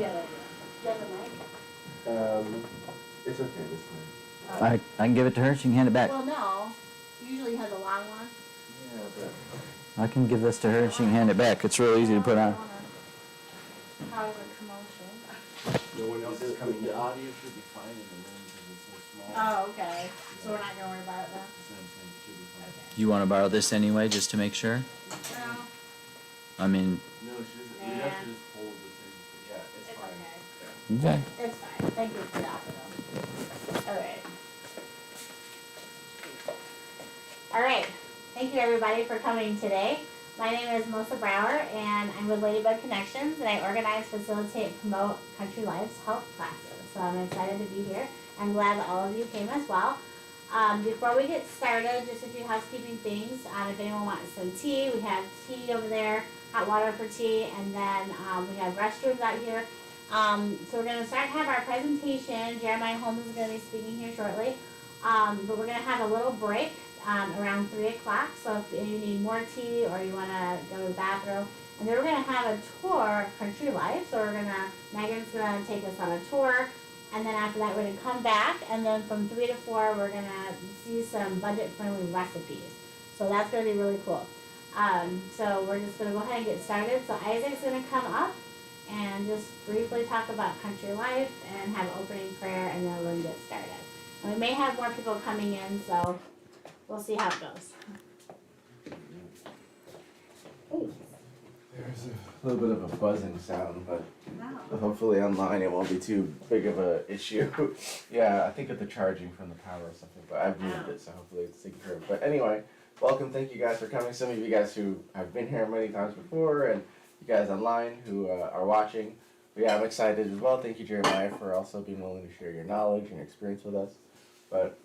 other mic? It's okay this time. I can give it to her. She can hand it back. Well, no. Usually you have the long one. Yeah, but I can give this to her. She can hand it back. It's real easy to put on. Cause a commotion. no one else is coming The in. audio should be fine in the room because it's so small. Oh, okay. So we're not gonna worry about it then? That's what I'm saying, it should be fine. Okay. You want to borrow this anyway, just to make sure? Well, I mean, No, she doesn't, we Yeah. have to just hold the thing. Yeah, it's it's fine. okay. Yeah. okay. It's fine. Thank you for that, though. Alright. Alright. Thank you everybody for coming today. My name is Melissa Brower and I'm with Ladybug Connections and I organize, facilitate, and promote Country Life's health classes. So I'm excited to be here. I'm glad that all of you came as well. Before we get started, just a few housekeeping things. If anyone wants some tea, we have tea over there, hot water for tea, and then we have restrooms out here. So we're going to start have our presentation. Jeremiah Holmes is going to be speaking here shortly. But we're going to have a little break around 3 o'clock. So if you need more tea or you want to go to the bathroom. And then we're going to have a tour of Country Life. So Megan's going to take us on a tour. And then after that, we're going to come back. And then from 3 to 4, we're going to see some budget-friendly recipes. So that's going to be really cool. So we're just going to go ahead and get started. So Isaac's going to come up and just briefly talk about Country Life and have an opening prayer, and then we're going to get started. And we may have more people coming in, so we'll see how it goes. Hey. There's a little bit of a buzzing sound, but Wow. hopefully online it won't be too big of a issue. Yeah, I think of the charging from the power or something, but I've moved it, so hopefully it's taken care of. But anyway, welcome, thank you guys for coming. Some of you guys who have been here many times before, and you guys online who are watching. But yeah, I'm excited as well. Thank you, Jeremiah, for also being willing to share your knowledge and your experience with us. But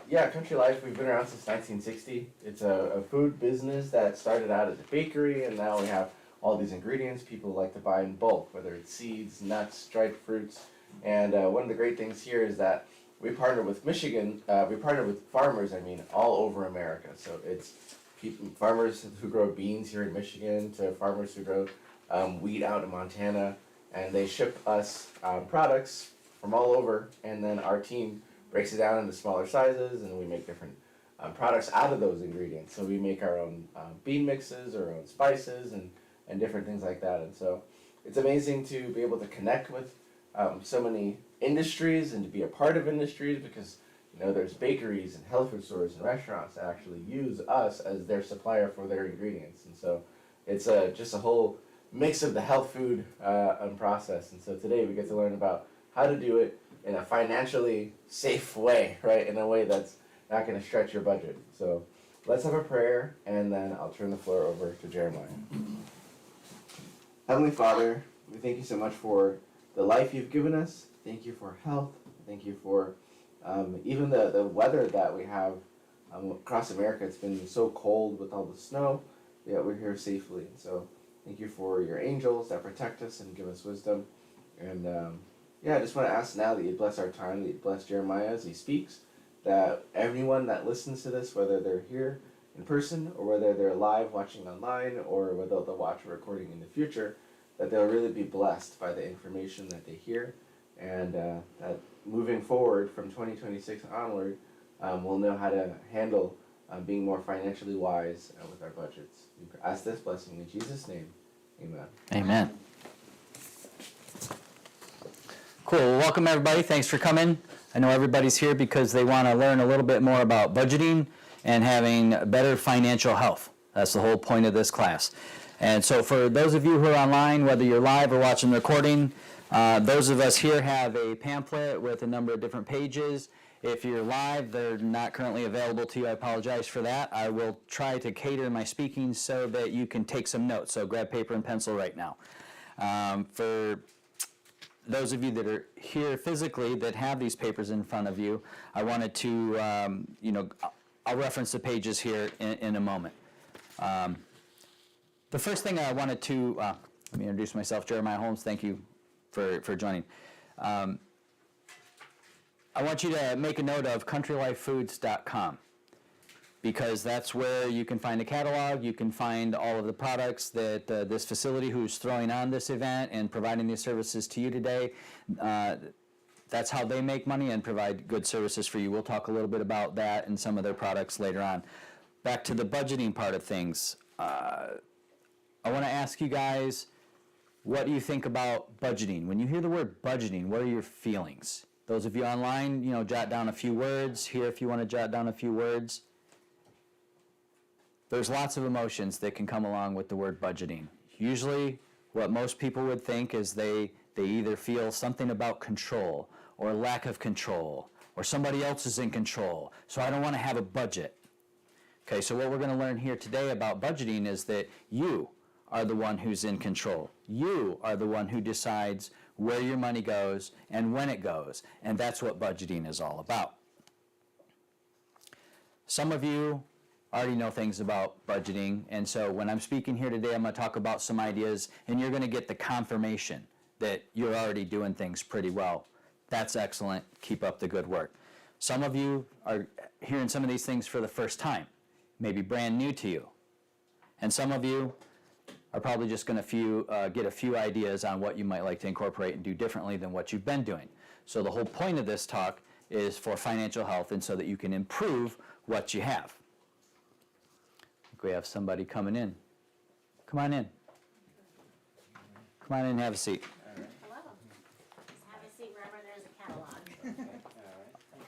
yeah, Country Life, we've been around since 1960. It's a food business that started out as a bakery, and now we have all these ingredients people like to buy in bulk, whether it's seeds, nuts, dried fruits. And one of the great things here is that we partner with we partner with farmers, all over America. So it's farmers who grow beans here in Michigan to farmers who grow wheat out in Montana. And they ship us products from all over, and then our team breaks it down into smaller sizes, and we make different products out of those ingredients. So we make our own bean mixes, our own spices, and different things like that. And so it's amazing to be able to connect with so many industries and to be a part of industries, because there's bakeries and health food stores and restaurants that actually use us as their supplier for their ingredients. And so it's just a whole mix of the health food process. And so today we get to learn about how to do it in a financially safe way, right? In a way that's not going to stretch your budget. So let's have a prayer, and then I'll turn the floor over to Jeremiah. Heavenly Father, we thank you so much for the life you've given us. Thank you for health. Thank you for even the weather that we have across America. It's been so cold with all the snow, yet we're here safely. And so thank you for your angels that protect us and give us wisdom. And I just want to ask now that you bless our time, that you bless Jeremiah as he speaks, that everyone that listens to this, whether they're here in person or whether they're live watching online or whether they'll watch a recording in the future, that they'll really be blessed by the information that they hear, and that moving forward from 2026 onward, we'll know how to handle being more financially wise with our budgets. We ask this blessing in Jesus' name. Amen. Amen. Cool. Well, welcome everybody. Thanks for coming. I know everybody's here because they want to learn a little bit more about budgeting and having better financial health. That's the whole point of this class. And so for those of you who are online, whether you're live or watching the recording, those of us here have a pamphlet with a number of different pages. If you're live, they're not currently available to you. I apologize for that. I will try to cater my speaking so that you can take some notes. So grab paper and pencil right now. For those of you that are here physically that have these papers in front of you, I wanted to, I'll reference the pages here in a moment. The first thing I wanted to, let me introduce myself, Jeremiah Holmes. Thank you for joining. I want you to make a note of countrylifefoods.com. because that's where you can find a catalog, you can find all of the products that this facility who's throwing on this event and providing these services to you today, that's how they make money and provide good services for you. We'll talk a little bit about that and some of their products later on. Back to the budgeting part of things. I want to ask you guys, what do you think about budgeting? When you hear the word budgeting, what are your feelings? Those of you online, jot down a few words. Here, if you want to jot down a few words. There's lots of emotions that can come along with the word budgeting. Usually, what most people would think is they either feel something about control or lack of control, or somebody else is in control, so I don't want to have a budget. Okay, so what we're going to learn here today about budgeting is that you are the one who's in control. You are the one who decides where your money goes and when it goes, and that's what budgeting is all about. Some of you already know things about budgeting, and so when I'm speaking here today, I'm going to talk about some ideas, and you're going to get the confirmation that you're already doing things pretty well. That's excellent. Keep up the good work. Some of you are hearing some of these things for the first time, maybe brand new to you. And some of you are probably just going to get a few ideas on what you might like to incorporate and do differently than what you've been doing. So the whole point of this talk is for financial health and so that you can improve what you have. I think we have somebody coming in. Come on in. Come on in and have a seat. Hello. Just have a seat wherever there's a catalog.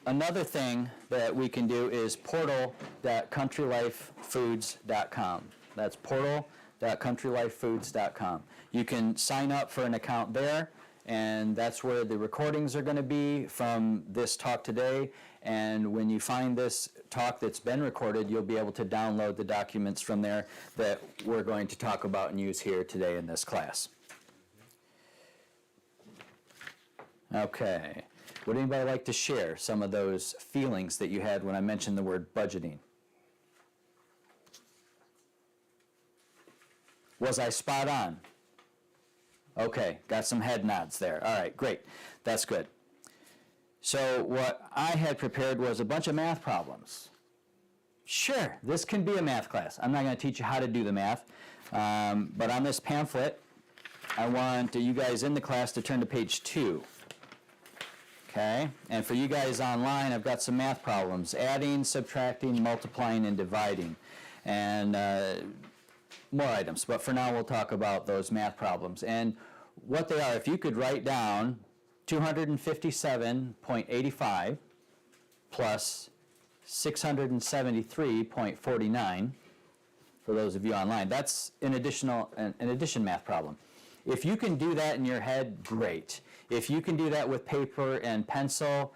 Another thing that we can do is portal.countrylifefoods.com. That's portal.countrylifefoods.com. You can sign up for an account there, and that's where the recordings are going to be from this talk today. And when you find this talk that's been recorded, you'll be able to download the documents from there that we're going to talk about and use here today in this class. Okay. Would anybody like to share some of those feelings that you had when I mentioned the word budgeting? Was I spot on? Okay, got some head nods there. All right, great. That's good. So what I had prepared was a bunch of math problems. Sure, this can be a math class. I'm not going to teach you how to do the math, but on this pamphlet, I want you guys in the class to turn to page 2. Okay, and for you guys online, I've got some math problems: adding, subtracting, multiplying, and dividing, and more items. But for now, we'll talk about those math problems and what they are. If you could write down 257.85 plus 673.49, for those of you online, that's an addition math problem. If you can do that in your head, great. If you can do that with paper and pencil,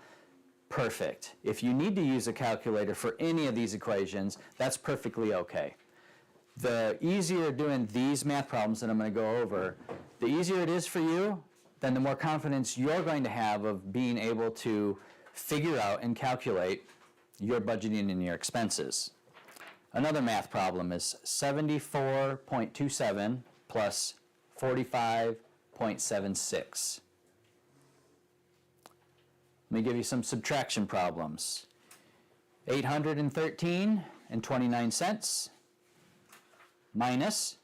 perfect. If you need to use a calculator for any of these equations, that's perfectly okay. The easier doing these math problems that I'm going to go over, the easier it is for you, then the more confidence you're going to have of being able to figure out and calculate your budgeting and your expenses. Another math problem is 74.27 plus 45.76. Let me give you some subtraction problems. 813.29 minus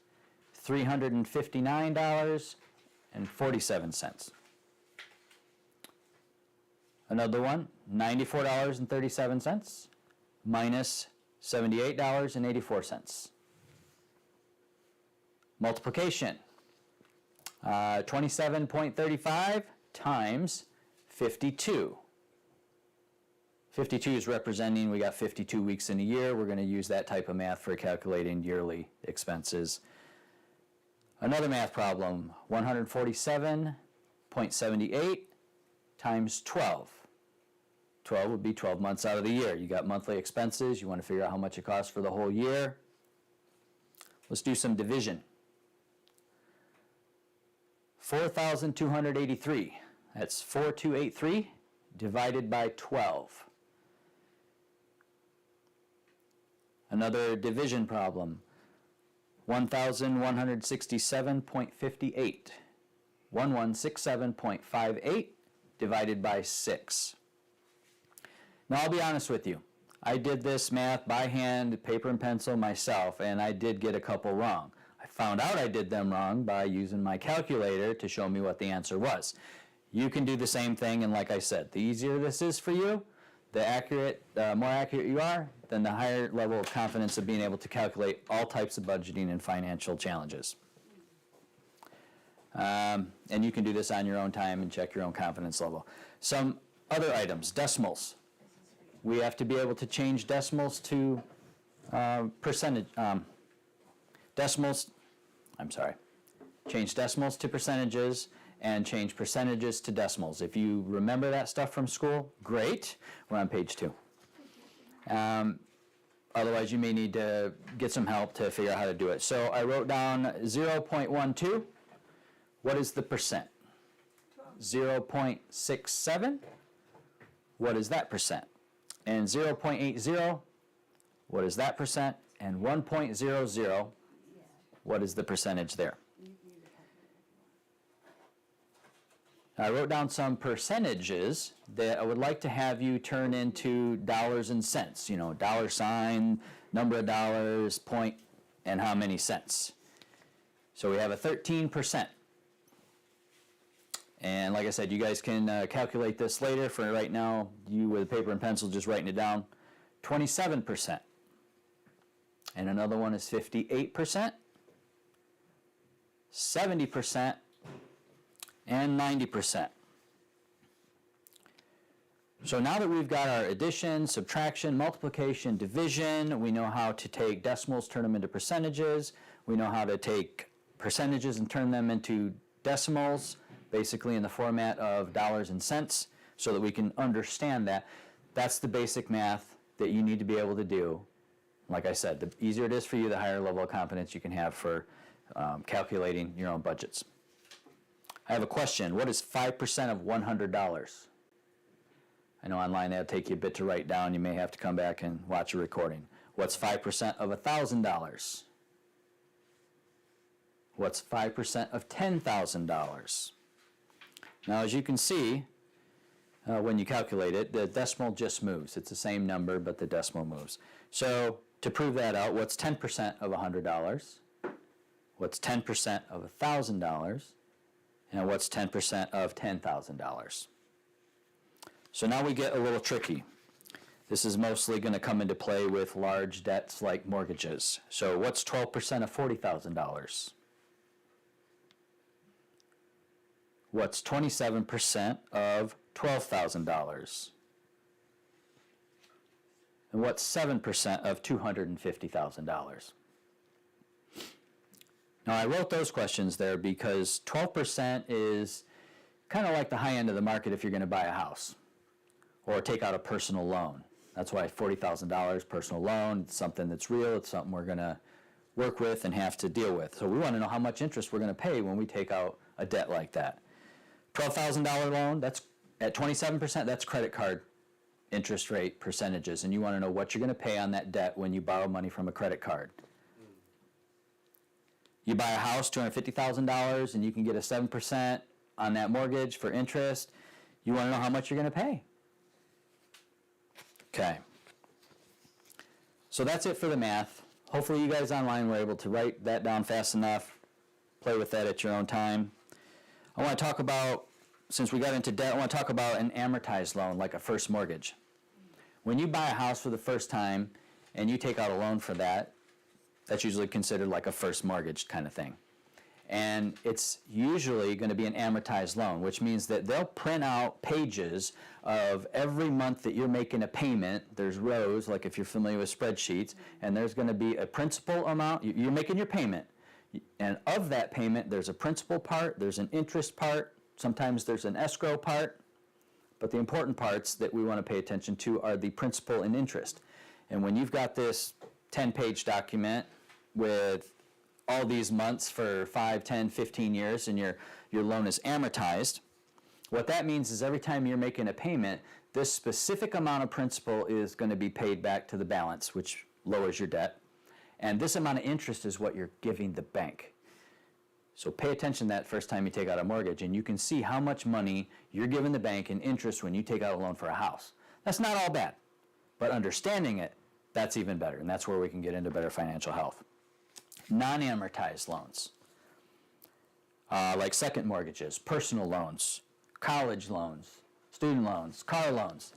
$359.47. Another one, $94.37 minus $78.84. Multiplication, 27.35 times 52. 52 is representing, we got 52 weeks in a year. We're going to use that type of math for calculating yearly expenses. Another math problem, 147.78 times 12. 12 would be 12 months out of the year. You got monthly expenses. You want to figure out how much it costs for the whole year. Let's do some division. 4,283. That's 4,283 divided by 12. Another division problem. 1,167.58. 1167.58 divided by 6. Now, I'll be honest with you. I did this math by hand, paper and pencil myself, and I did get a couple wrong. I found out I did them wrong by using my calculator to show me what the answer was. You can do the same thing, and like I said, the easier this is for you, the more accurate you are, then the higher level of confidence of being able to calculate all types of budgeting and financial challenges. And you can do this on your own time and check your own confidence level. Some other items, decimals. We have to be able to change decimals to change decimals to percentages and change percentages to decimals. If you remember that stuff from school, great. We're on page 2. Otherwise, you may need to get some help to figure out how to do it. So I wrote down 0.12. What is the percent? 0.67. What is that percent? And 0.80. What is that percent? And 1.00. What is the percentage there? I wrote down some percentages that I would like to have you turn into dollars and cents. You know, dollar sign, number of dollars, point, and how many cents. So we have a 13%. And like I said, you guys can calculate this later. For right now, you with paper and pencil just writing it down. 27%. And another one is 58%, 70%, and 90%. So now that we've got our addition, subtraction, multiplication, division, we know how to take decimals, turn them into percentages. We know how to take percentages and turn them into decimals, basically in the format of dollars and cents, so that we can understand that. That's the basic math that you need to be able to do. Like I said, the easier it is for you, the higher level of confidence you can have for calculating your own budgets. I have a question. What is 5% of $100? I know online that'll take you a bit to write down. You may have to come back and watch a recording. What's 5% of $1,000? What's 5% of $10,000? Now, as you can see, when you calculate it, the decimal just moves. It's the same number, but the decimal moves. So to prove that out, what's 10% of $100? What's 10% of $1,000? And what's 10% of $10,000? So now we get a little tricky. This is mostly going to come into play with large debts like mortgages. So what's 12% of $40,000? What's 27% of $12,000? And what's 7% of $250,000? Now, I wrote those questions there because 12% is kind of like the high end of the market if you're going to buy a house or take out a personal loan. That's why $40,000 personal loan, it's something that's real, it's something we're going to work with and have to deal with. So we want to know how much interest we're going to pay when we take out a debt like that. $12,000 loan, that's at 27%, that's credit card interest rate percentages, and you want to know what you're going to pay on that debt when you borrow money from a credit card. You buy a house, $250,000, and you can get a 7% on that mortgage for interest. You want to know how much you're going to pay. Okay. So that's it for the math. Hopefully you guys online were able to write that down fast enough, play with that at your own time. I want to talk about, since we got into debt, I want to talk about an amortized loan, like a first mortgage. When you buy a house for the first time and you take out a loan for that, that's usually considered like a first mortgage kind of thing. And it's usually going to be an amortized loan, which means that they'll print out pages of every month that you're making a payment. There's rows, like if you're familiar with spreadsheets, and there's going to be a principal amount. You're making your payment. And of that payment, there's a principal part, there's an interest part, sometimes there's an escrow part. But the important parts that we want to pay attention to are the principal and interest. And when you've got this 10-page document with all these months for 5, 10, 15 years and your loan is amortized, what that means is every time you're making a payment, this specific amount of principal is going to be paid back to the balance, which lowers your debt. And this amount of interest is what you're giving the bank. So pay attention to that first time you take out a mortgage, and you can see how much money you're giving the bank in interest when you take out a loan for a house. That's not all bad. But understanding it, that's even better, and that's where we can get into better financial health. Non-amortized loans, like second mortgages, personal loans, college loans, student loans, car loans.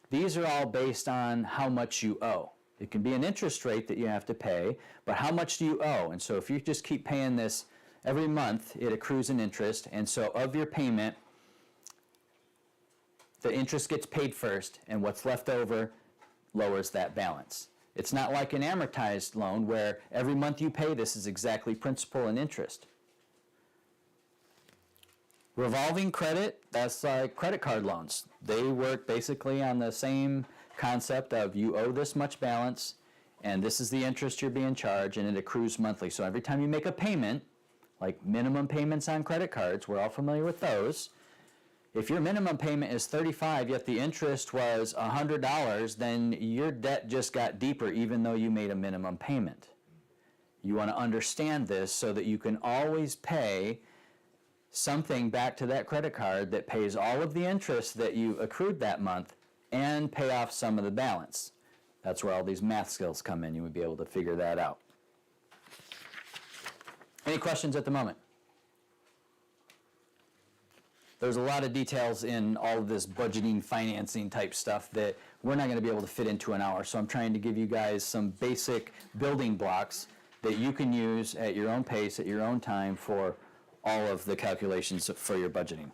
These are all based on how much you owe. It can be an interest rate that you have to pay, but how much do you owe? And so if you just keep paying this every month, it accrues an interest, and so of your payment, the interest gets paid first, and what's left over lowers that balance. It's not like an amortized loan where every month you pay this is exactly principal and interest. Revolving credit, that's like credit card loans. They work basically on the same concept of you owe this much balance, and this is the interest you're being charged, and it accrues monthly. So every time you make a payment, like minimum payments on credit cards, we're all familiar with those. If your minimum payment is $35, yet the interest was $100, then your debt just got deeper even though you made a minimum payment. You want to understand this so that you can always pay something back to that credit card that pays all of the interest that you accrued that month and pay off some of the balance. That's where all these math skills come in. You would be able to figure that out. Any questions at the moment? There's a lot of details in all of this budgeting, financing type stuff that we're not going to be able to fit into an hour. So I'm trying to give you guys some basic building blocks that you can use at your own pace, at your own time for all of the calculations for your budgeting.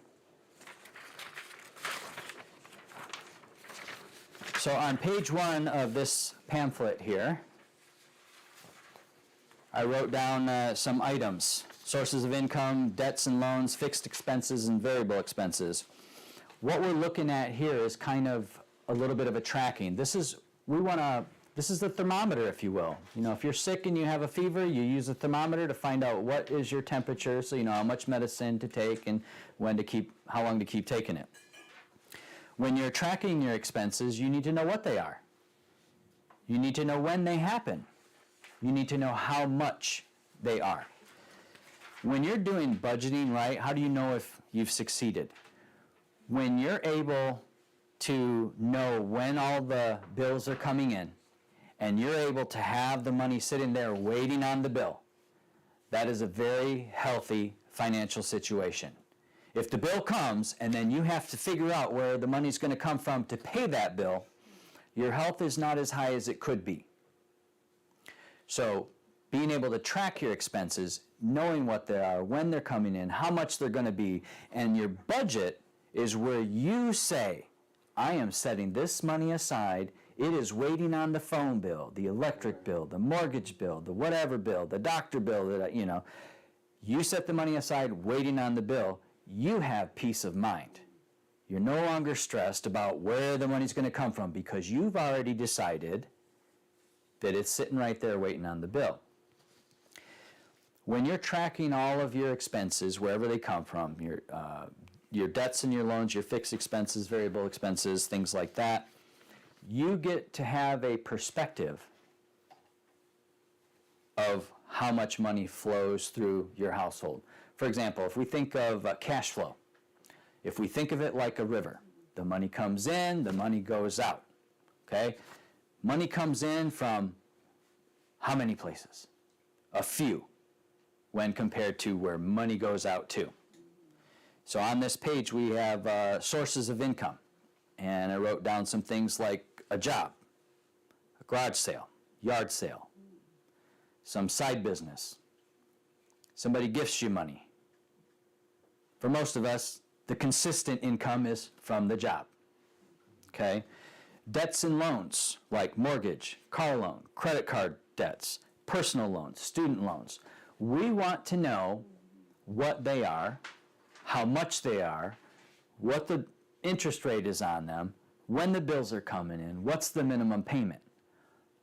So on page 1 of this pamphlet here, I wrote down some items: sources of income, debts and loans, fixed expenses, and variable expenses. What we're looking at here is kind of a little bit of a tracking. This is the thermometer, if you will. You know, if you're sick and you have a fever, you use a thermometer to find out what is your temperature, so you know how much medicine to take and how long to keep taking it. When you're tracking your expenses, you need to know what they are. You need to know when they happen. You need to know how much they are. When you're doing budgeting right, how do you know if you've succeeded? When you're able to know when all the bills are coming in, and you're able to have the money sitting there waiting on the bill, that is a very healthy financial situation. If the bill comes and then you have to figure out where the money's going to come from to pay that bill, your health is not as high as it could be. So being able to track your expenses, knowing what they are, when they're coming in, how much they're going to be, and your budget is where you say, I am setting this money aside. It is waiting on the phone bill, the electric bill, the mortgage bill, the whatever bill, the doctor bill, you set the money aside waiting on the bill. You have peace of mind. You're no longer stressed about where the money's going to come from because you've already decided that it's sitting right there waiting on the bill. When you're tracking all of your expenses, wherever they come from, your debts and your loans, your fixed expenses, variable expenses, things like that, you get to have a perspective of how much money flows through your household. For example, if we think of cash flow, if we think of it like a river, the money comes in, the money goes out. Okay? Money comes in from how many places? A few, when compared to where money goes out to. So on this page we have sources of income. And I wrote down some things like a job, a garage sale, yard sale, some side business. Somebody gifts you money. For most of us, the consistent income is from the job. Okay? Debts and loans, like mortgage, car loan, credit card debts, personal loans, student loans. We want to know what they are, how much they are, what the interest rate is on them, when the bills are coming in, what's the minimum payment.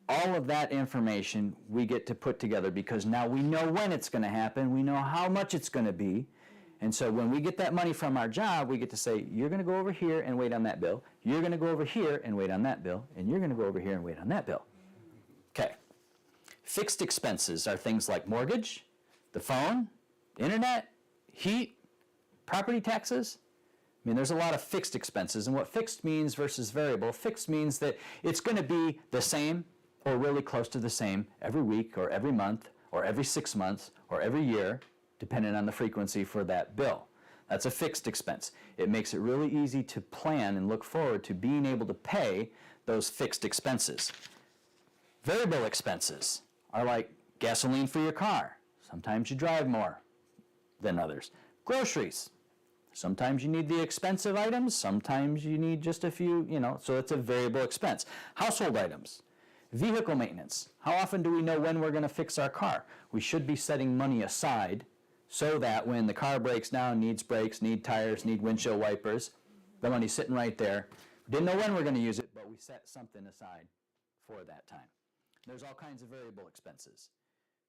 All of that information we get to put together because now we know when it's going to happen, we know how much it's going to be, and so when we get that money from our job, we get to say, you're going to go over here and wait on that bill, you're going to go over here and wait on that bill, and you're going to go over here and wait on that bill. Okay. Fixed expenses are things like mortgage, the phone, internet, heat, property taxes. I mean, there's a lot of fixed expenses, and what fixed means versus variable, fixed means that it's going to be the same or really close to the same every week or every month or every 6 months or every year, depending on the frequency for that bill. That's a fixed expense. It makes it really easy to plan and look forward to being able to pay those fixed expenses. Variable expenses are like gasoline for your car. Sometimes you drive more than others. Groceries. Sometimes you need the expensive items, sometimes you need just a few, so it's a variable expense. Household items. Vehicle maintenance. How often do we know when we're going to fix our car? We should be setting money aside so that when the car breaks down, needs brakes, need tires, need windshield wipers, the money's sitting right there. Didn't know when we're going to use it, but we set something aside for that time. There's all kinds of variable expenses.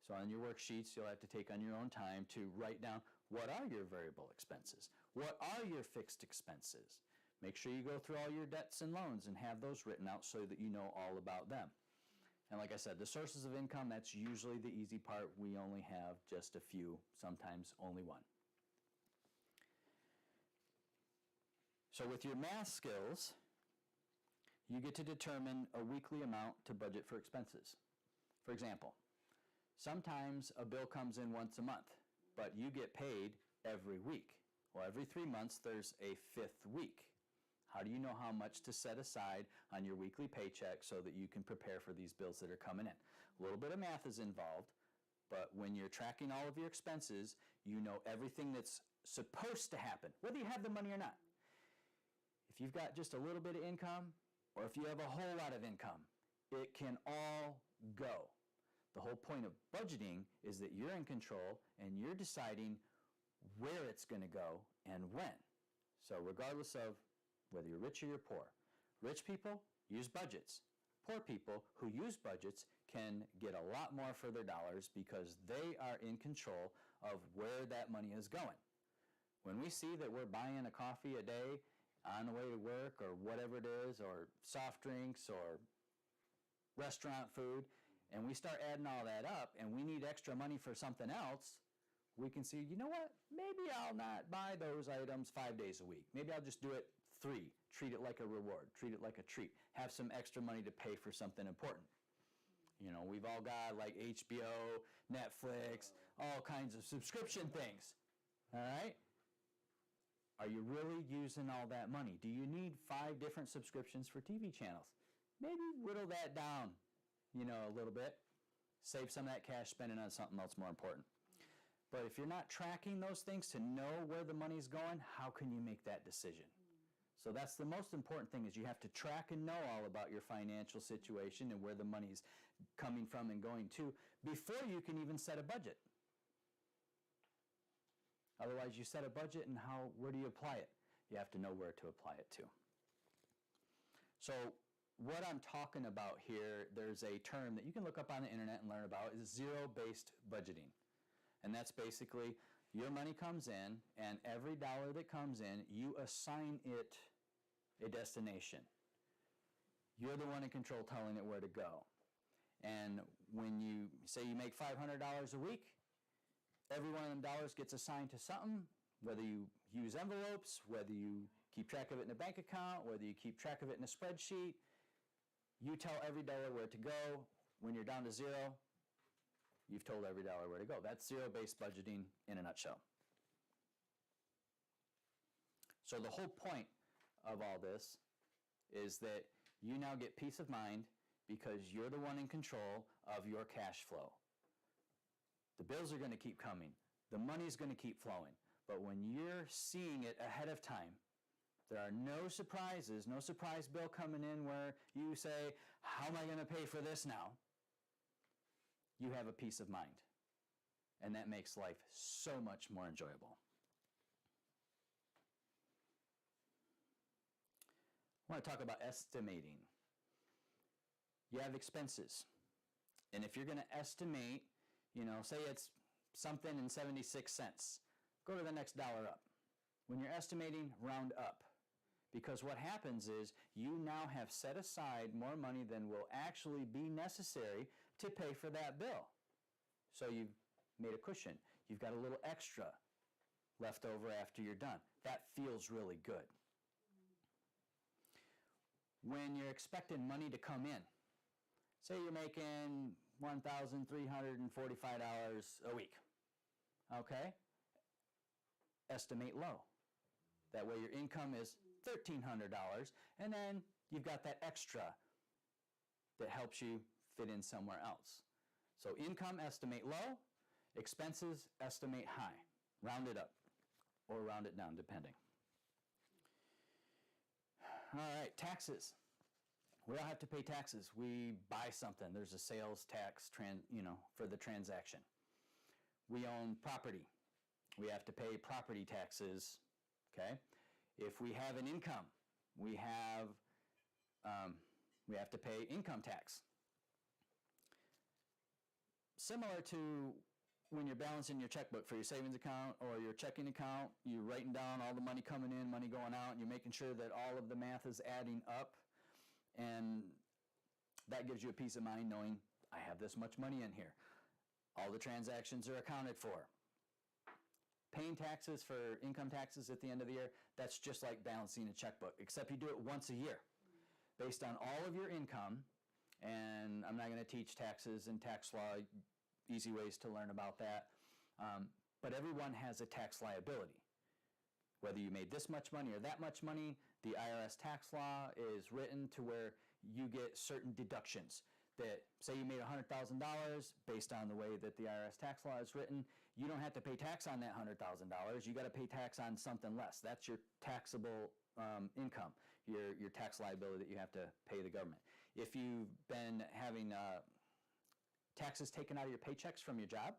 So on your worksheets, you'll have to take on your own time to write down what are your variable expenses? What are your fixed expenses? Make sure you go through all your debts and loans and have those written out so that you know all about them. And like I said, the sources of income, that's usually the easy part. We only have just a few, sometimes only one. So with your math skills, you get to determine a weekly amount to budget for expenses. For example, sometimes a bill comes in once a month, but you get paid every week. Well, every 3 months, there's a 5th week. How do you know how much to set aside on your weekly paycheck so that you can prepare for these bills that are coming in? A little bit of math is involved, but when you're tracking all of your expenses, you know everything that's supposed to happen, whether you have the money or not. If you've got just a little bit of income, or if you have a whole lot of income, it can all go. The whole point of budgeting is that you're in control and you're deciding where it's going to go and when. So regardless of whether you're rich or you're poor, rich people use budgets. Poor people who use budgets can get a lot more for their dollars because they are in control of where that money is going. When we see that we're buying a coffee a day on the way to work or whatever it is, or soft drinks or restaurant food, and we start adding all that up and we need extra money for something else, we can see, you know what, maybe I'll not buy those items 5 days a week. Maybe I'll just do it 3. Treat it like a reward. Treat it like a treat. Have some extra money to pay for something important. We've all got like HBO, Netflix, all kinds of subscription things. All right? Are you really using all that money? Do you need 5 different subscriptions for TV channels? Maybe whittle that down, a little bit. Save some of that cash, spend it on something else more important. But if you're not tracking those things to know where the money's going, how can you make that decision? So that's the most important thing, is you have to track and know all about your financial situation and where the money's coming from and going to before you can even set a budget. Otherwise, you set a budget and where do you apply it? You have to know where to apply it to. So what I'm talking about here, there's a term that you can look up on the internet and learn about, is zero-based budgeting. And that's basically your money comes in, and every dollar that comes in, you assign it a destination. You're the one in control telling it where to go. And when you say you make $500 a week, every one of them dollars gets assigned to something, whether you use envelopes, whether you keep track of it in a bank account, whether you keep track of it in a spreadsheet. You tell every dollar where to go. When you're down to zero, you've told every dollar where to go. That's zero-based budgeting in a nutshell. So the whole point of all this is that you now get peace of mind because you're the one in control of your cash flow. The bills are going to keep coming. The money's going to keep flowing. But when you're seeing it ahead of time, there are no surprises, no surprise bill coming in where you say, how am I going to pay for this now? You have a peace of mind. And that makes life so much more enjoyable. I want to talk about estimating. You have expenses. And if you're going to estimate, say it's something and 76 cents, go to the next dollar up. When you're estimating, round up. Because what happens is you now have set aside more money than will actually be necessary to pay for that bill. So you've made a cushion. You've got a little extra left over after you're done. That feels really good. When you're expecting money to come in, say you're making $1,345 a week, okay? Estimate low. That way your income is $1,300, and then you've got that extra that helps you fit in somewhere else. So income, estimate low. Expenses, estimate high. Round it up or round it down, depending. All right, taxes. We all have to pay taxes. We buy something. There's a sales tax, for the transaction. We own property. We have to pay property taxes. Okay. If we have an income, we have to pay income tax. Similar to when you're balancing your checkbook for your savings account or your checking account, you're writing down all the money coming in, money going out, and you're making sure that all of the math is adding up. And that gives you a peace of mind knowing I have this much money in here. All the transactions are accounted for. Paying taxes for income taxes at the end of the year, that's just like balancing a checkbook, except you do it once a year based on all of your income. And I'm not going to teach taxes and tax law, easy ways to learn about that. But everyone has a tax liability. Whether you made this much money or that much money, the IRS tax law is written to where you get certain deductions. That say you made $100,000 based on the way that the IRS tax law is written, you don't have to pay tax on that $100,000. You got to pay tax on something less. That's your taxable income, your tax liability that you have to pay the government. If you've been having taxes taken out of your paychecks from your job,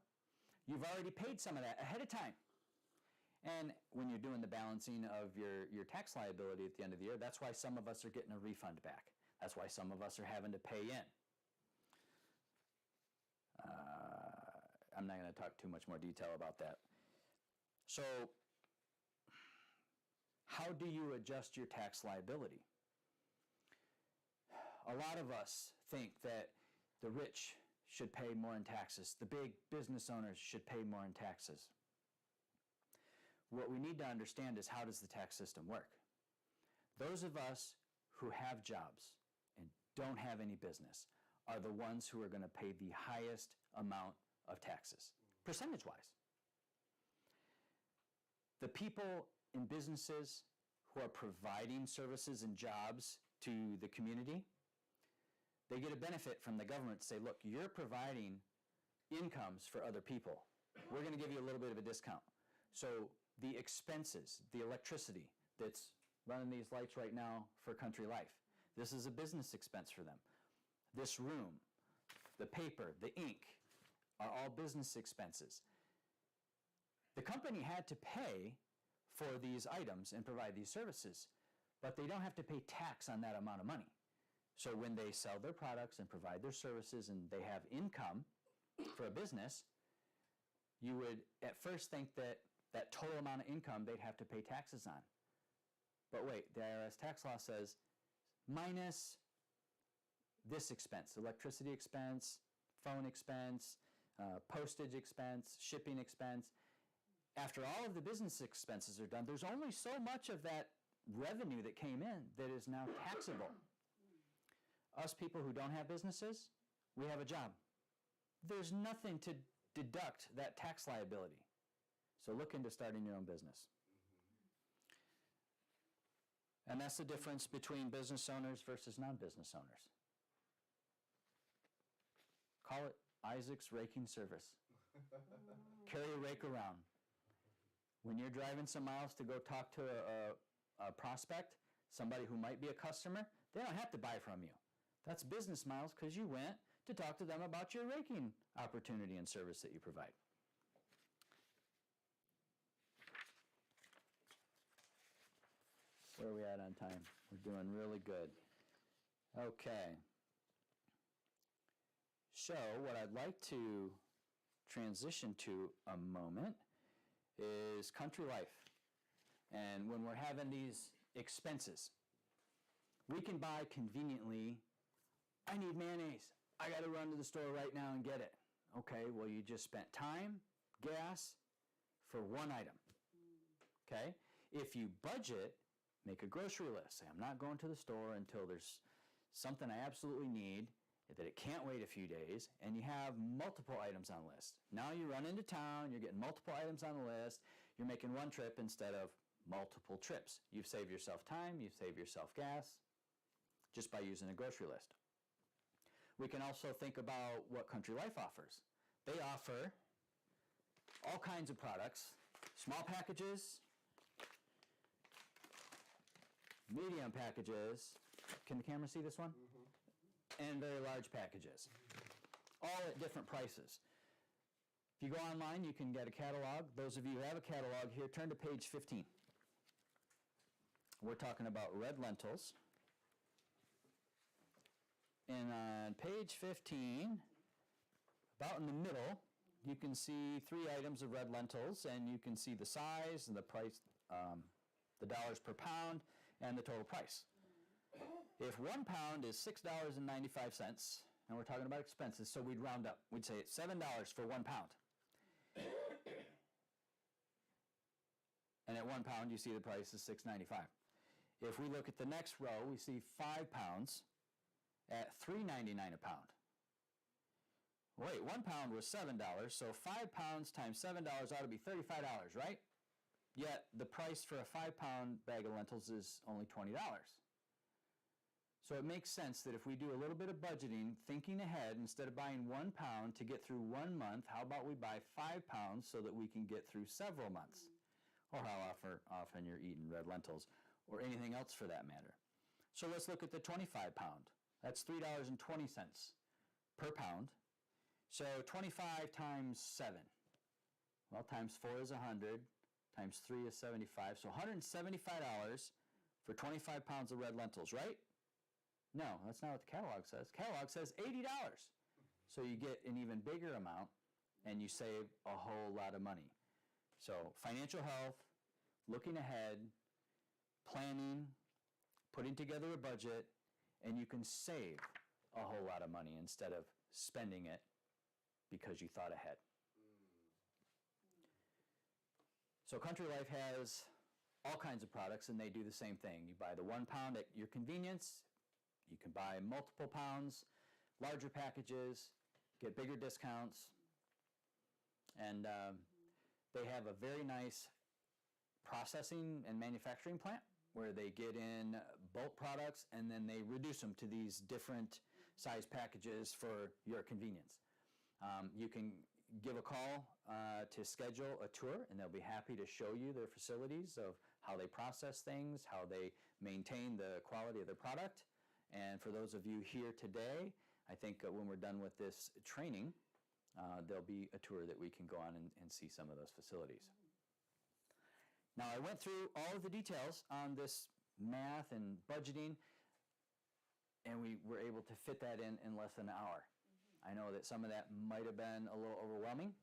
you've already paid some of that ahead of time. And when you're doing the balancing of your tax liability at the end of the year, that's why some of us are getting a refund back. That's why some of us are having to pay in. I'm not going to talk too much more detail about that. So, how do you adjust your tax liability? A lot of us think that the rich should pay more in taxes. The big business owners should pay more in taxes. What we need to understand is, how does the tax system work? Those of us who have jobs and don't have any business are the ones who are going to pay the highest amount of taxes, percentage-wise. The people in businesses who are providing services and jobs to the community, they get a benefit from the government to say, look, you're providing incomes for other people. We're going to give you a little bit of a discount. So the expenses, the electricity that's running these lights right now for Country Life, this is a business expense for them. This room, the paper, the ink, are all business expenses. The company had to pay for these items and provide these services, but they don't have to pay tax on that amount of money. So when they sell their products and provide their services and they have income for a business, you would at first think that that total amount of income they'd have to pay taxes on. But wait, the IRS tax law says minus this expense, electricity expense, phone expense, postage expense, shipping expense. After all of the business expenses are done, there's only so much of that revenue that came in that is now taxable. Us people who don't have businesses, we have a job. There's nothing to deduct that tax liability. So look into starting your own business. And that's the difference between business owners versus non-business owners. Call it Isaac's raking service. Carry a rake around. When you're driving some miles to go talk to a prospect, somebody who might be a customer, they don't have to buy from you. That's business miles because you went to talk to them about your raking opportunity and service that you provide. Where are we at on time? We're doing really good. Okay. So what I'd like to transition to a moment is Country Life. And when we're having these expenses, we can buy conveniently, I need mayonnaise. I got to run to the store right now and get it. Okay, well, you just spent time, gas, for one item. Okay? If you budget, make a grocery list. Say, I'm not going to the store until there's something I absolutely need, that it can't wait a few days, and you have multiple items on the list. Now you run into town, you're getting multiple items on the list, you're making one trip instead of multiple trips. You've saved yourself time, you've saved yourself gas, just by using a grocery list. We can also think about what Country Life offers. They offer all kinds of products, small packages, medium packages. Can the camera see this one? Mm-hmm. And very large packages, all at different prices. If you go online, you can get a catalog. Those of you who have a catalog here, turn to page 15. We're talking about red lentils. And on page 15, about in the middle, you can see 3 items of red lentils, and you can see the size and the price, the dollars per pound, and the total price. If 1 pound is $6.95, and we're talking about expenses, so we'd round up. We'd say it's $7 for 1 pound. And at 1 pound, you see the price is $6.95. If we look at the next row, we see 5 pounds at $3.99 a pound. Wait, 1 pound was $7, so 5 pounds times $7 ought to be $35, right? Yet the price for a 5-pound bag of lentils is only $20. So it makes sense that if we do a little bit of budgeting, thinking ahead, instead of buying 1 pound to get through 1 month, how about we buy 5 pounds so that we can get through several months? Or how often you're eating red lentils, or anything else for that matter. So let's look at the 25 pound. That's $3.20 per pound. So 25 times 7. Well, times 4 is 100, times 3 is 75. So $175 for 25 pounds of red lentils, right? No, that's not what the catalog says. The catalog says $80. So you get an even bigger amount, and you save a whole lot of money. So financial health, looking ahead, planning, putting together a budget, and you can save a whole lot of money instead of spending it because you thought ahead. So Country Life has all kinds of products, and they do the same thing. You buy the 1 pound at your convenience. You can buy multiple pounds, larger packages, get bigger discounts, and they have a very nice processing and manufacturing plant where they get in bulk products and then they reduce them to these different size packages for your convenience. You can give a call to schedule a tour, and they'll be happy to show you their facilities of how they process things, how they maintain the quality of their product. And for those of you here today, I think when we're done with this training, there'll be a tour that we can go on and see some of those facilities. Now, I went through all of the details on this math and budgeting, and we were able to fit that in less than an hour. I know that some of that might have been a little overwhelming,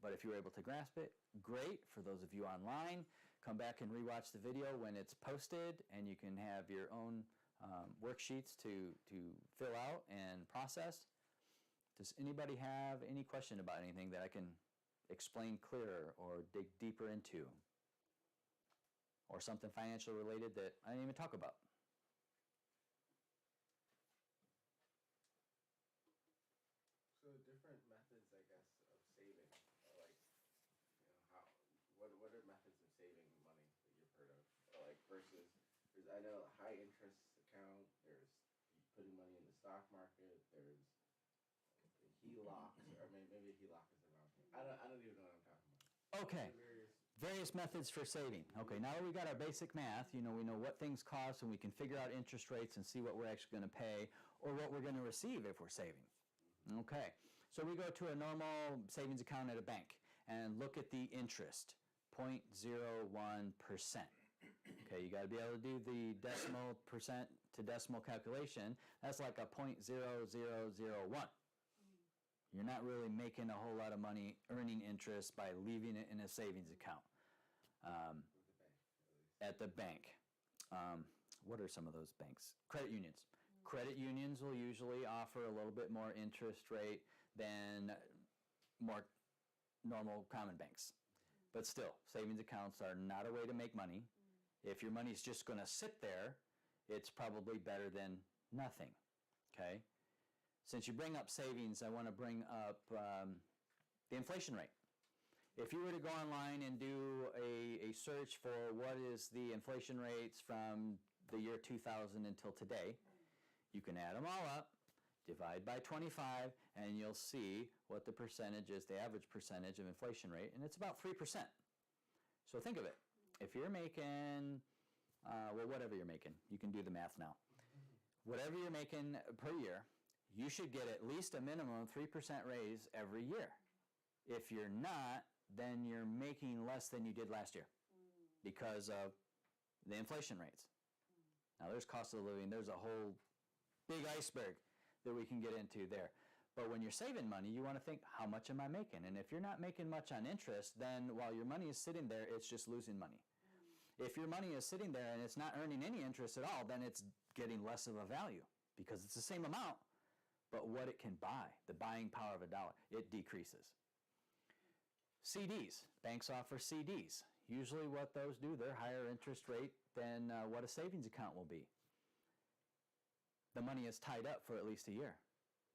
but if you were able to grasp it, great. For those of you online, come back and rewatch the video when it's posted, and you can have your own worksheets to fill out and process. Does anybody have any question about anything that I can explain clearer or dig deeper into? Or something financial related that I didn't even talk about? So different methods, I guess, of saving, like, what are methods of saving money that you've heard of, like versus, there's, I know, high interest account, there's putting money in the stock market, there's HELOCs, or maybe a HELOC is the wrong thing. I don't even know what I'm talking about. Okay. Various methods for saving. Okay, now that we got our basic math, we know what things cost, and we can figure out interest rates and see what we're actually going to pay or what we're going to receive if we're saving. Okay, so we go to a normal savings account at a bank and look at the interest, 0.01%. Okay, you got to be able to do the decimal percent to decimal calculation. That's like a 0.0001. You're not really making a whole lot of money earning interest by leaving it in a savings account at the bank. What are some of those banks? Credit unions. Credit unions will usually offer a little bit more interest rate than more normal common banks. But still, savings accounts are not a way to make money. If your money's just going to sit there, it's probably better than nothing, okay? Since you bring up savings, I want to bring up the inflation rate. If you were to go online and do a search for what is the inflation rates from the year 2000 until today, you can add them all up, divide by 25, and you'll see what the percentage is, the average percentage of inflation rate, and it's about 3%. So think of it. If you're making, well, whatever you're making, you can do the math now. Whatever you're making per year, you should get at least a minimum 3% raise every year. If you're not, then you're making less than you did last year because of the inflation rates. Now, there's cost of living. There's a whole big iceberg that we can get into there. But when you're saving money, you want to think, how much am I making? And if you're not making much on interest, then while your money is sitting there, it's just losing money. If your money is sitting there and it's not earning any interest at all, then it's getting less of a value because it's the same amount, but what it can buy, the buying power of a dollar, it decreases. CDs, banks offer CDs. Usually what those do, they're higher interest rate than what a savings account will be. The money is tied up for at least a year.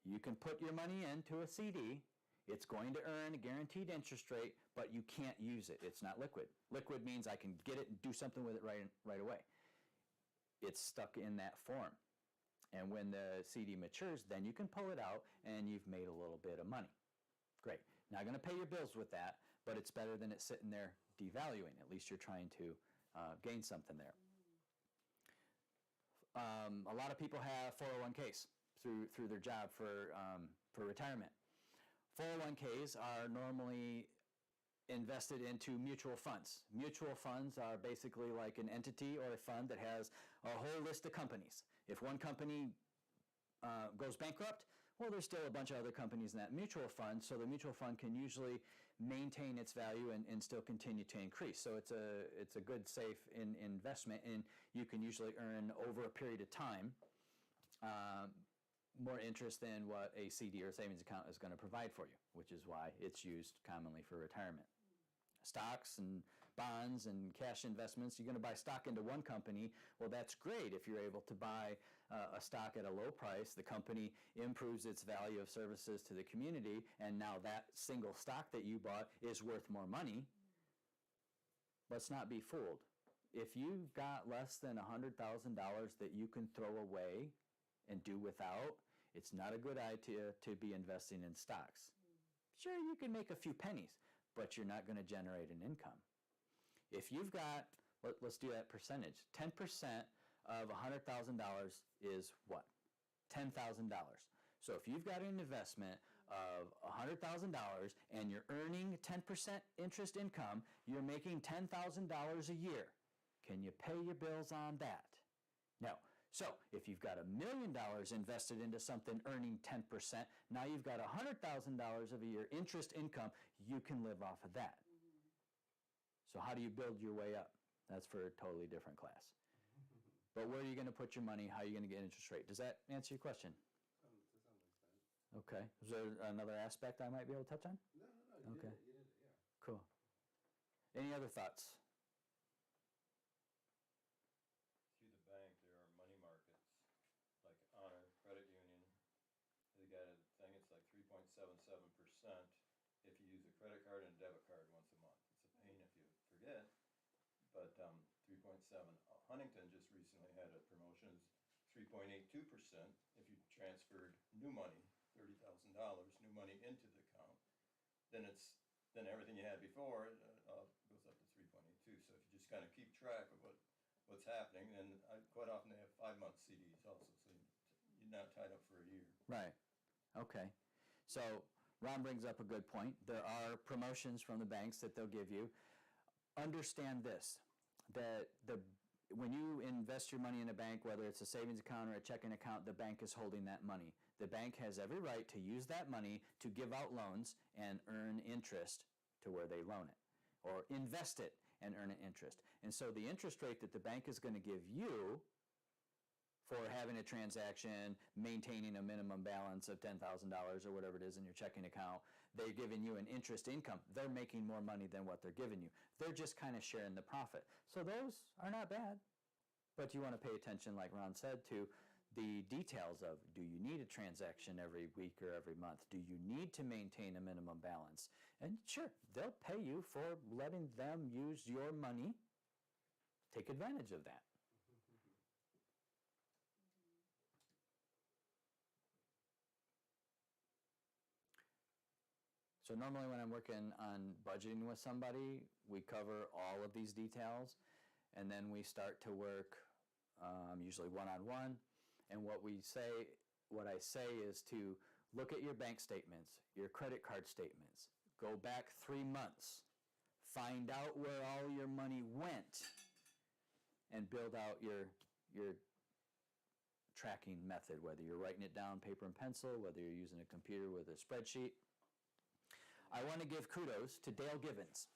You can put your money into a CD. It's going to earn a guaranteed interest rate, but you can't use it. It's not liquid. Liquid means I can get it and do something with it right away. It's stuck in that form. And when the CD matures, then you can pull it out and you've made a little bit of money. Great. Not going to pay your bills with that, but it's better than it sitting there devaluing. At least you're trying to gain something there. A lot of people have 401ks through their job for retirement. 401ks are normally invested into mutual funds. Mutual funds are basically like an entity or a fund that has a whole list of companies. If one company goes bankrupt, well, there's still a bunch of other companies in that mutual fund, so the mutual fund can usually maintain its value and still continue to increase. So it's a good, safe investment, and you can usually earn over a period of time more interest than what a CD or savings account is going to provide for you, which is why it's used commonly for retirement. Stocks and bonds and cash investments, you're going to buy stock into one company, well, that's great if you're able to buy a stock at a low price. The company improves its value of services to the community, and now that single stock that you bought is worth more money. Let's not be fooled. If you've got less than $100,000 that you can throw away and do without, it's not a good idea to be investing in stocks. Sure, you can make a few pennies, but you're not going to generate an income. If you've got, let's do that percentage. 10% of $100,000 is what? $10,000. So if you've got an investment of $100,000 and you're earning 10% interest income, you're making $10,000 a year. Can you pay your bills on that? No. So if you've got $1 million invested into something earning 10%, now you've got $100,000 of a year interest income, you can live off of that. So how do you build your way up? That's for a totally different class. But where are you going to put your money? How are you going to get interest rate? Does that answer your question? To some extent. Okay. Is there another aspect I might be able to touch on? No, Okay. You did it, yeah. Cool. Any other thoughts? Through the bank, there are money markets, like Honor Credit Union. They got a thing, it's like 3.77% if you use a credit card and a debit card once a month. It's a pain if you forget, but 3.7. Huntington just recently had a promotion, 3.82% if you transferred new money, $30,000, new money into the account. Then everything you had before goes up to 3.82. So if you just kind of keep track of what's happening, and quite often they have 5-month CDs also, so you're not tied up for a year. Right. Okay. So Ron brings up a good point. There are promotions from the banks that they'll give you. Understand this, that when you invest your money in a bank, whether it's a savings account or a checking account, the bank is holding that money. The bank has every right to use that money to give out loans and earn interest to where they loan it, or invest it and earn an interest. And so the interest rate that the bank is going to give you for having a transaction, maintaining a minimum balance of $10,000 or whatever it is in your checking account, they're giving you an interest income. They're making more money than what they're giving you. They're just kind of sharing the profit. So those are not bad. But you want to pay attention, like Ron said, to the details of, do you need a transaction every week or every month? Do you need to maintain a minimum balance? And sure, they'll pay you for letting them use your money. Take advantage of that. So normally when I'm working on budgeting with somebody, we cover all of these details, and then we start to work usually one-on-one. And what I say is to look at your bank statements, your credit card statements, go back 3 months, find out where all your money went, and build out your tracking method, whether you're writing it down paper and pencil, whether you're using a computer with a spreadsheet. I want to give kudos to Dale Gibbons.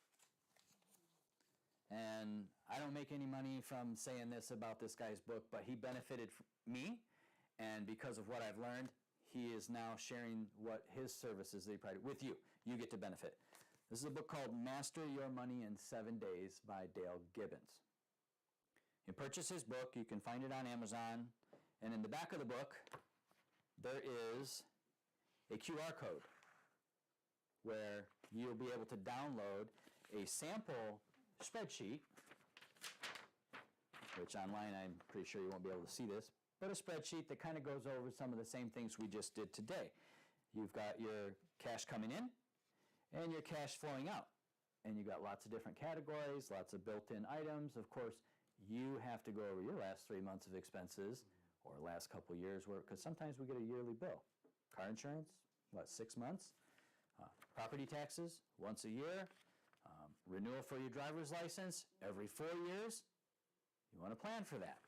And I don't make any money from saying this about this guy's book, but he benefited me, and because of what I've learned, he is now sharing what his services that he provided with you. You get to benefit. This is a book called Master Your Money in 7 Days by Dale Gibbons. You can purchase his book. You can find it on Amazon. And in the back of the book, there is a QR code where you'll be able to download a sample spreadsheet, which online I'm pretty sure you won't be able to see this, but a spreadsheet that kind of goes over some of the same things we just did today. You've got your cash coming in and your cash flowing out. And you've got lots of different categories, lots of built-in items. Of course, you have to go over your last 3 months of expenses or last couple of years' work, because sometimes we get a yearly bill. Car insurance, 6 months? Property taxes, once a year. Renewal for your driver's license, every 4 years. You want to plan for that.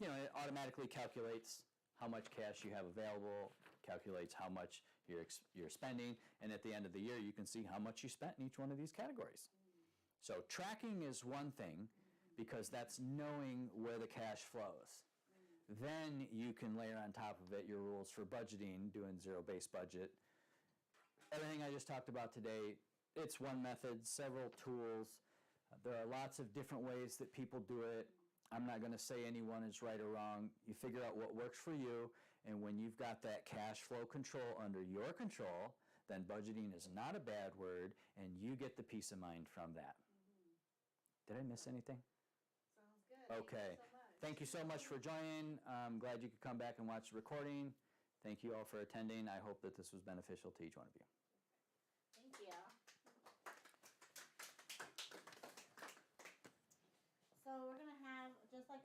It automatically calculates how much cash you have available, calculates how much you're spending, and at the end of the year, you can see how much you spent in each one of these categories. So tracking is one thing, because that's knowing where the cash flows. Then you can layer on top of it your rules for budgeting, doing zero-based budget. Everything I just talked about today, it's one method, several tools. There are lots of different ways that people do it. I'm not going to say any one is right or wrong. You figure out what works for you, and when you've got that cash flow control under your control, then budgeting is not a bad word, and you get the peace of mind from that. Did I miss anything? Sounds good. Okay. Thank you so much for joining. I'm glad you could come back and watch the recording. Thank you all for attending. I hope that this was beneficial to each one of you. Thank you. So we're going to have just like a